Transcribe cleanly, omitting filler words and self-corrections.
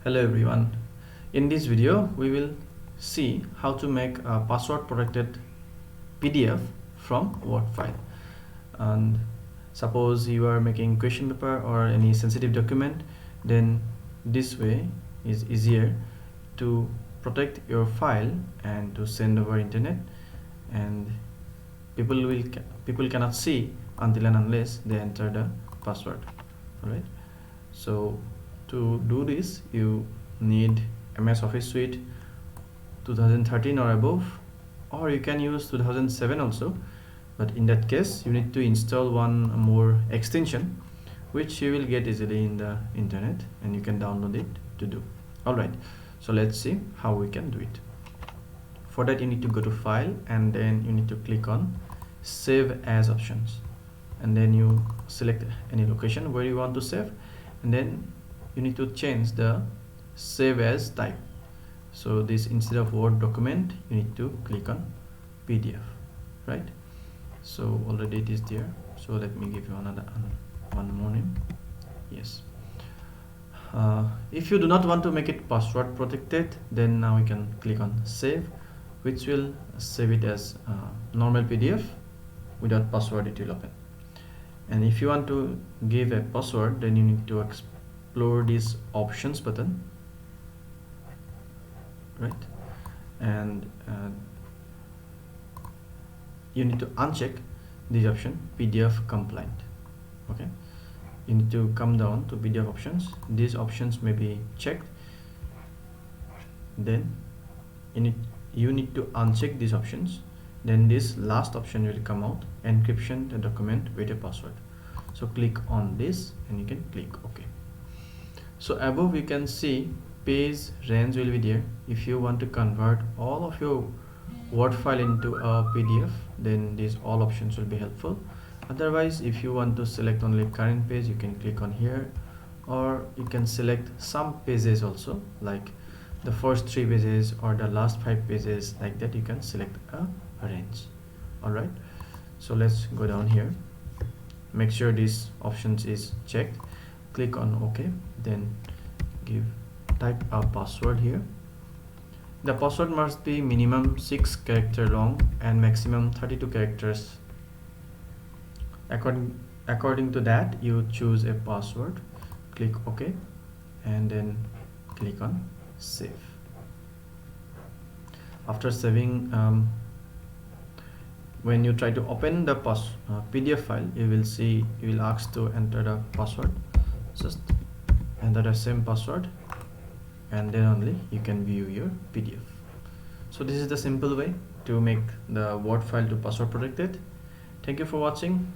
Hello everyone. In this video we will see how to make a password protected PDF from Word file. And suppose you are making question paper or any sensitive document, then this way is easier to protect your file and to send over internet, and people cannot see until and unless they enter the password. All right, so to do this you need MS Office Suite 2013 or above, or you can use 2007 also, but in that case you need to install one more extension which you will get easily in the internet and you can download it to do. Alright, so let's see how we can do it. For that you need to go to file and then you need to click on save as options, and then you select any location where you want to save, and then you need to change the save as type. So this, instead of Word document, you need to click on PDF, right? So already it is there, so let me give you one more name. Yes. If you do not want to make it password protected, then now we can click on save, which will save it as normal PDF without password. It will open. And if you want to give a password, then you need to explore this options button, right? And you need to uncheck this option, PDF compliant. Okay, you need to come down to PDF options. These options may be checked. Then you need to uncheck these options. Then this last option will come out, encryption the document with a password. So click on this and you can click OK. So above you can see page range will be there. If you want to convert all of your Word file into a PDF, then these all options will be helpful. Otherwise, if you want to select only current page, you can click on here, or you can select some pages also, like the first 3 pages or the last 5 pages, like that you can select a range. Alright, so let's go down here, make sure this options is checked, click on OK, then type a password here. The password must be minimum 6 character long and maximum 32 characters. According to that you choose a password, click OK, and then click on save. After saving, when you try to open the PDF file, you will ask to enter the password. Just enter the same password and then only you can view your PDF. So this is the simple way to make the Word file to password protected. Thank you for watching.